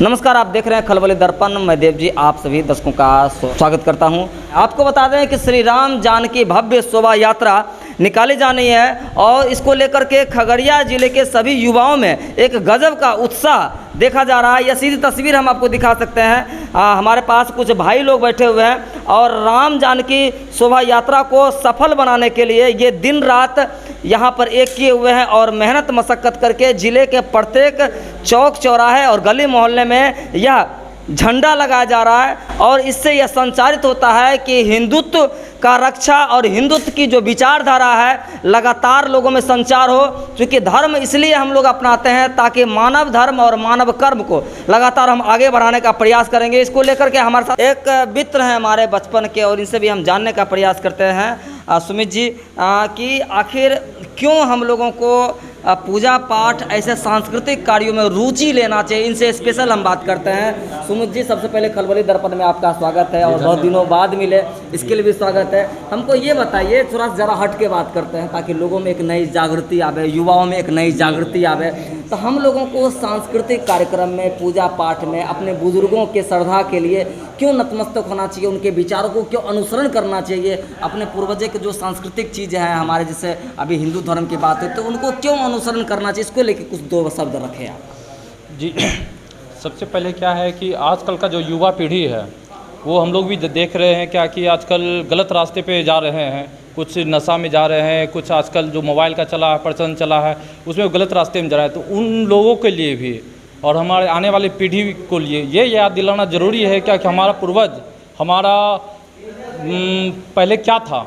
नमस्कार, आप देख रहे हैं खलबली दर्पण। मैं देव जी आप सभी दर्शकों का स्वागत करता हूं। आपको बता दें कि श्री राम जानकी भव्य शोभा यात्रा निकाली जानी है और इसको लेकर के खगड़िया जिले के सभी युवाओं में एक गजब का उत्साह देखा जा रहा है। यह सीधी तस्वीर हम आपको दिखा सकते हैं। हमारे पास कुछ भाई लोग बैठे हुए हैं और राम जानकी शोभा यात्रा को सफल बनाने के लिए ये दिन रात यहाँ पर एक किए हुए हैं और मेहनत मशक्क़त करके ज़िले के प्रत्येक चौक चौराहे और गली मोहल्ले में यह झंडा लगाया जा रहा है और इससे यह संचारित होता है कि हिंदुत्व का रक्षा और हिंदुत्व की जो विचारधारा है लगातार लोगों में संचार हो। क्योंकि धर्म इसलिए हम लोग अपनाते हैं ताकि मानव धर्म और मानव कर्म को लगातार हम आगे बढ़ाने का प्रयास करेंगे। इसको लेकर के हमारे साथ एक मित्र हैं हमारे बचपन के और इनसे भी हम जानने का प्रयास करते हैं सुमित जी कि आखिर क्यों हम लोगों को पूजा पाठ ऐसे सांस्कृतिक कार्यों में रुचि लेना चाहिए, इनसे स्पेशल हम बात करते हैं। सुमित जी, सबसे पहले खलबली दर्पण में आपका स्वागत है और बहुत दिनों बाद मिले इसके लिए भी स्वागत है। हमको ये बताइए, थोड़ा ज़रा हट के बात करते हैं ताकि लोगों में एक नई जागृति आवे, युवाओं में एक नई जागृति आवे। तो हम लोगों को सांस्कृतिक कार्यक्रम में, पूजा पाठ में अपने बुजुर्गों के श्रद्धा के लिए क्यों नतमस्तक होना चाहिए, उनके विचारों को क्यों अनुसरण करना चाहिए, अपने पूर्वजों के जो सांस्कृतिक चीज़ें हैं हमारे, जैसे अभी हिंदू धर्म की बात है तो उनको क्यों अनुसरण करना चाहिए, इसको लेके कुछ दो शब्द रखें आप। जी, सबसे पहले क्या है कि आजकल का जो युवा पीढ़ी है वो हम लोग भी देख रहे हैं क्या कि आजकल गलत रास्ते पे जा रहे हैं, कुछ नशा में जा रहे हैं, कुछ आजकल जो मोबाइल का चला है, प्रचलन चला है, उसमें गलत रास्ते में जा रहा है। तो उन लोगों के लिए भी और हमारे आने वाली पीढ़ी को लिए ये याद दिलाना ज़रूरी है क्या कि हमारा पूर्वज हमारा पहले क्या था,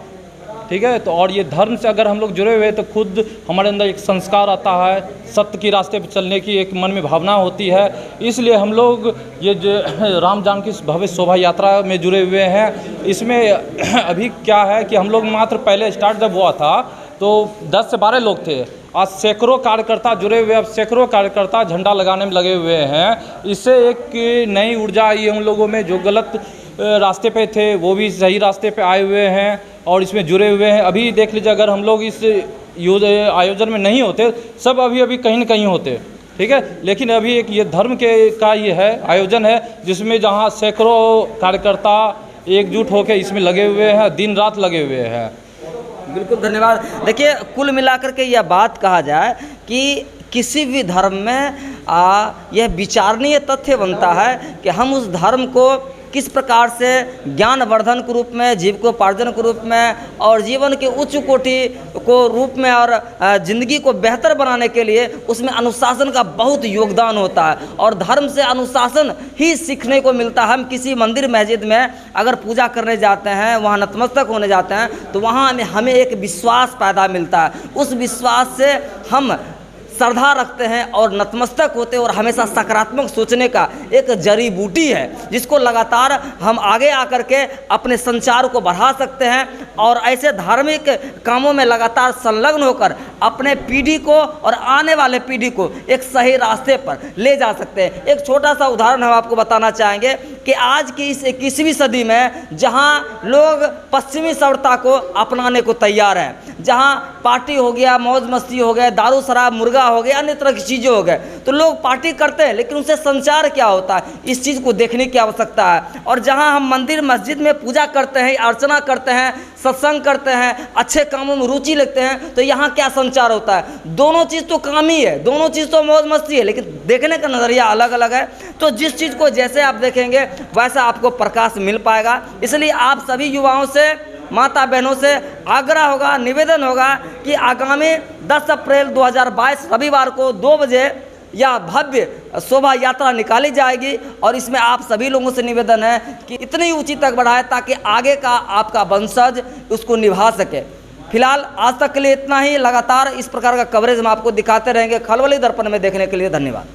ठीक है। तो और ये धर्म से अगर हम लोग जुड़े हुए तो खुद हमारे अंदर एक संस्कार आता है, सत्य की रास्ते पर चलने की एक मन में भावना होती है। इसलिए हम लोग ये जो राम जानकी भव्य शोभा यात्रा में जुड़े हुए हैं। इसमें अभी क्या है कि हम लोग मात्र पहले स्टार्ट जब हुआ था तो 10 से 12 लोग थे, आज सैकड़ों कार्यकर्ता जुड़े हुए, अब सैकड़ों कार्यकर्ता झंडा लगाने में लगे हुए हैं। इससे एक नई ऊर्जा आई है उन लोगों में जो गलत रास्ते पे थे वो भी सही रास्ते पे आए हुए हैं और इसमें जुड़े हुए हैं। अभी देख लीजिए, अगर हम लोग इस आयोजन में नहीं होते, सब अभी कहीं न कहीं होते, ठीक है। लेकिन अभी एक ये धर्म का ये है आयोजन है जिसमें जहाँ सैकड़ों कार्यकर्ता एकजुट होकर इसमें लगे हुए हैं, दिन रात लगे हुए हैं। बिल्कुल, धन्यवाद। देखिए, कुल मिलाकर के यह बात कहा जाए कि किसी भी धर्म में यह विचारणीय तथ्य बनता है कि हम उस धर्म को किस प्रकार से ज्ञानवर्धन के रूप में, जीविकोपार्जन के रूप में और जीवन के उच्च कोटि को रूप में और ज़िंदगी को बेहतर बनाने के लिए उसमें अनुशासन का बहुत योगदान होता है और धर्म से अनुशासन ही सीखने को मिलता है। हम किसी मंदिर मस्जिद में अगर पूजा करने जाते हैं, वहाँ नतमस्तक होने जाते हैं तो वहाँ हमें एक विश्वास पैदा मिलता है। उस विश्वास से हम श्रद्धा रखते हैं और नतमस्तक होते हैं और हमेशा सकारात्मक सोचने का एक जड़ी बूटी है जिसको लगातार हम आगे आकर के अपने संचार को बढ़ा सकते हैं और ऐसे धार्मिक कामों में लगातार संलग्न होकर अपने पीढ़ी को और आने वाले पीढ़ी को एक सही रास्ते पर ले जा सकते हैं। एक छोटा सा उदाहरण हम आपको बताना चाहेंगे कि आज की इस 21वीं सदी में जहाँ लोग पश्चिमी सभ्यता को अपनाने को तैयार हैं, जहाँ पार्टी हो गया, मौज मस्ती हो गया, दारू शराब मुर्गा हो गया, अन्य तरह की चीज़ें हो गए, तो लोग पार्टी करते हैं लेकिन उनसे संचार क्या होता है, इस चीज़ को देखने की आवश्यकता है। और जहाँ हम मंदिर मस्जिद में पूजा करते हैं, अर्चना करते हैं, सत्संग करते हैं, अच्छे कामों में रुचि लेते हैं, तो यहाँ क्या संचार होता है? दोनों चीज़ तो काम ही है, दोनों चीज़ तो मौज मस्ती है, लेकिन देखने का नज़रिया अलग अलग है। तो जिस चीज़ को जैसे आप देखेंगे वैसा आपको प्रकाश मिल पाएगा। इसलिए आप सभी युवाओं से, माता बहनों से आग्रह होगा, निवेदन होगा कि आगामी 10 अप्रैल 2022 रविवार को 2 बजे यह भव्य शोभा यात्रा निकाली जाएगी और इसमें आप सभी लोगों से निवेदन है कि इतनी ऊंची तक बढ़ाए ताकि आगे का आपका वंशज उसको निभा सके। फिलहाल आज तक के लिए इतना ही। लगातार इस प्रकार का कवरेज हम आपको दिखाते रहेंगे। खलबली दर्पण में देखने के लिए धन्यवाद।